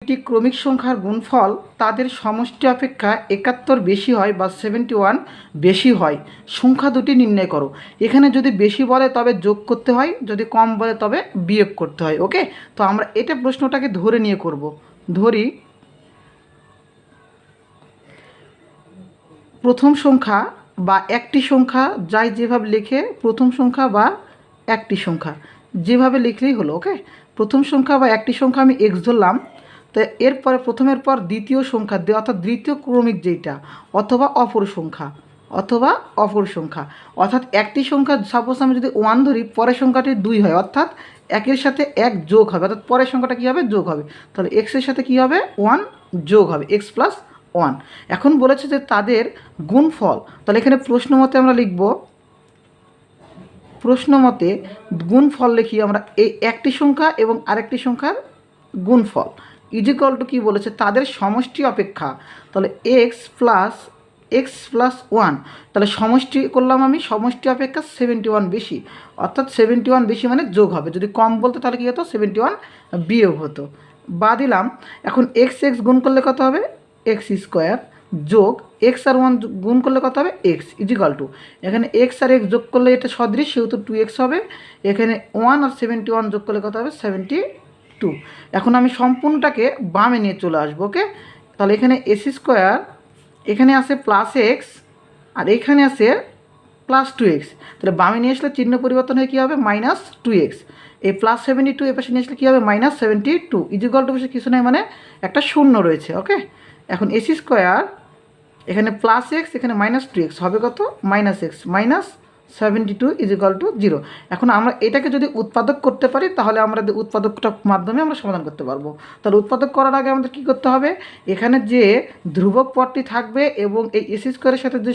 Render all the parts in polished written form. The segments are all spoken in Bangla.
দুইটি ক্রমিক সংখ্যার গুণফল তাদের সমষ্টি অপেক্ষা 71 বেশি হয় বা 71 বেশি হয়, সংখ্যা দুটি নির্ণয় করো। এখানে যদি বেশি বলে তবে যোগ করতে হয়, যদি কম বলে তবে বিয়োগ করতে হয়। ওকে, তো আমরা এটা প্রশ্নটাকে ধরে নিয়ে করব। ধরি প্রথম সংখ্যা বা একটি সংখ্যা, যাই যেভাবে লিখে প্রথম সংখ্যা বা একটি সংখ্যা যেভাবে লিখলেই হলো। ওকে, প্রথম সংখ্যা বা একটি সংখ্যা আমি এক্স ধরলাম। তো এরপরে প্রথমের পর দ্বিতীয় সংখ্যা, অর্থাৎ দ্বিতীয় ক্রমিক যেটা, অথবা অপর সংখ্যা, অর্থাৎ একটি সংখ্যা সাপোজ আমি যদি 1 ধরি, পরের সংখ্যাটি 2 হয়, অর্থাৎ একের সাথে 1 যোগ হবে, অর্থাৎ পরের সংখ্যাটা কী হবে, যোগ হবে। তাহলে এক্সের সাথে কী হবে, 1 যোগ হবে, এক্স প্লাস 1। এখন বলেছে যে তাদের গুণফল, তাহলে এখানে প্রশ্ন মতে আমরা লিখব, গুণফল লিখি আমরা এই একটি সংখ্যা এবং আরেকটি সংখ্যার গুণফল ইজিক্যাল টু কী বলেছে, তাদের সমষ্টি অপেক্ষা। তাহলে এক্স প্লাস 1, তাহলে সমষ্টি করলাম আমি, সমষ্টি অপেক্ষা 71 বেশি, অর্থাৎ 71 বেশি মানে যোগ হবে। যদি কম বলতো তাহলে কী হতো, 71 বিয়োগ হতো। বা দিলাম, এখন এক্স গুণ করলে কত হবে, এক্স স্কোয়ার যোগ এক্স আর 1 গুণ করলে কত হবে, এক্স ইজিক্যাল টু, এখানে এক্স আর এক্স যোগ করলে এটা সদৃশ, সেহেতু 2x হবে। এখানে 1 আর 71 যোগ করলে কত হবে, 72। এখন আমি সম্পূর্ণটাকে বামে নিয়ে চলে আসবো। ওকে, তাহলে এখানে এস স্কোয়ার, এখানে আছে প্লাস এক্স আর এখানে আছে প্লাস 2x, তাহলে বামে নিয়ে আসলে চিহ্ন পরিবর্তন হয়ে কী হবে, মাইনাস 2x। এই প্লাস 72 এ পাশে নিয়ে আসলে কী হবে, মাইনাস 72 ইজিক্যাল টু পাশে কিছু নেই মানে একটা শূন্য রয়েছে। ওকে, এখন এস স্কোয়ার, এখানে প্লাস এক্স, এখানে মাইনাস 2x হবে কত, minus x, minus 72 is equal to 0। এখন আমরা এটাকে যদি উৎপাদক করতে পারি তাহলে আমরা উৎপাদকটার মাধ্যমে আমরা সমাধান করতে পারবো। তাহলে উৎপাদক করার আগে আমাদের কী করতে হবে, এখানে যে ধ্রুবক পদটি থাকবে এবং এই এস স্কোয়ারের সাথে যে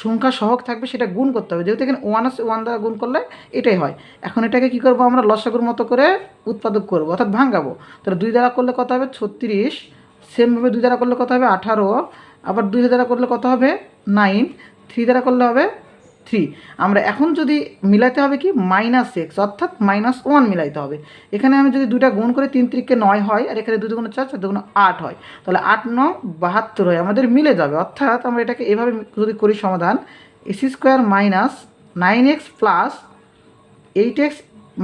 সংখ্যা সহগ থাকবে সেটা গুণ করতে হবে, যেহেতু এখানে 1 আছে, 1 দ্বারা গুণ করলে এটাই হয়। এখন এটাকে কী করবো, আমরা লসাগুর মতো করে উৎপাদক করবো, অর্থাৎ ভাঙাবো। তাহলে 2 দ্বারা করলে কত হবে, 36, সেমভাবে 2 দ্বারা করলে কত হবে, 18, আবার 2 দ্বারা করলে কত হবে, 9, 3 দ্বারা করলে হবে 3। আমরা এখন যদি মিলাইতে হবে কি, মাইনাস এক্স, অর্থাৎ -1 মিলাইতে হবে। এখানে আমি যদি 2টা গুণ করে 3 3 কে 9 হয়, আর এখানে 2 2 4 4 2 8 হয়, তাহলে 8 9 72 হয়, আমাদের মিলে যাবে। অর্থাৎ আমরা এটাকে এভাবে যদি করি সমাধান, S square minus 9x plus 8x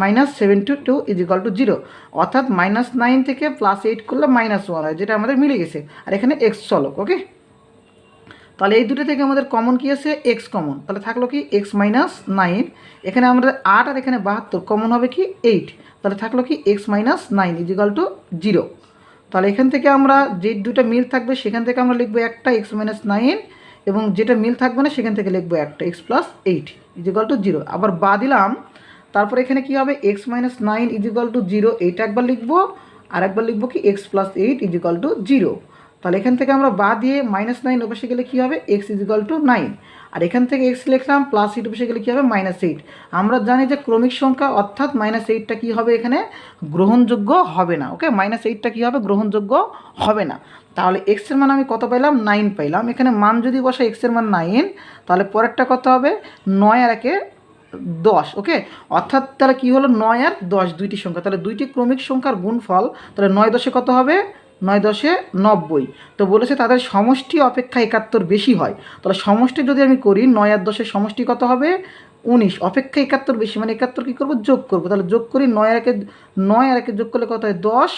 minus 72 is equal to 0, অর্থাৎ -9 থেকে +8 করলে -1 হয়, যেটা আমাদের মিলে গেছে। আর এখানে এক্স চলক। ওকে, তাহলে এই দুটো থেকে আমাদের কমন কী আছে, এক্স কমন, তাহলে থাকলো কি এক্স মাইনাস 9, এখানে আমাদের 8 আর এখানে 72, কমন হবে কি 8, তাহলে থাকলো কি এক্স মাইনাস 9 ইজিক্যাল টু 0। তাহলে এখান থেকে আমরা যে দুটো মিল থাকবে সেখান থেকে আমরা লিখবো একটা এক্স মাইনাস 9, এবং যেটা মিল থাকবে না সেখান থেকে লিখবো একটা এক্স প্লাস 8 ইজিক্যাল টু 0। আবার বা দিলাম, তারপর এখানে কী হবে, এক্স মাইনাস 9 ইজিক্যাল টু 0, এইটা একবার লিখবো, আর একবার লিখবো কি এক্স প্লাস 8 ইজিক্যাল টু 0। তাহলে এখান থেকে আমরা বা দিয়ে -9 ওপাশে গেলে কী হবে, এক্স ইজিক্যাল টু 9, আর এখান থেকে এক্স লিখলাম, প্লাস 8 ওপাশে গেলে কী হবে, -8। আমরা জানি যে ক্রমিক সংখ্যা, অর্থাৎ -8টা কী হবে, এখানে গ্রহণযোগ্য হবে না। ওকে, -8টা কী হবে, গ্রহণযোগ্য হবে না। তাহলে এক্সের মান আমি কত পাইলাম, 9 পাইলাম। এখানে মান যদি বসে এক্সের মান 9, তাহলে পরেরটা কত হবে, 9 আর 1 10। ওকে, অর্থাৎ তাহলে কী হলো, 9 আর 10 দুইটি সংখ্যা, তাহলে দুইটি ক্রমিক সংখ্যার গুণফল, তাহলে 9 10 কত হবে, 9 10 90। তো বলেছে তাদের সমষ্টি অপেক্ষা 71 বেশি হয়। তাহলে সমষ্টি যদি আমি করি, 9 আর 10 সমষ্টি কত হবে, 19, অপেক্ষা 71 বেশি মানে 71 কী করবো, যোগ করবো। তাহলে যোগ করি, 9 আর 1 যোগ করলে কত হয়, 10,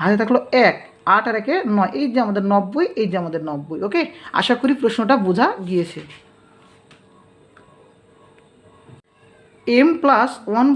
হাতে থাকলো 1, 8 আর 1 9, এই যে আমাদের 90, এই যে আমাদের 90। ওকে, আশা করি প্রশ্নটা বোঝা গিয়েছে। m+1/,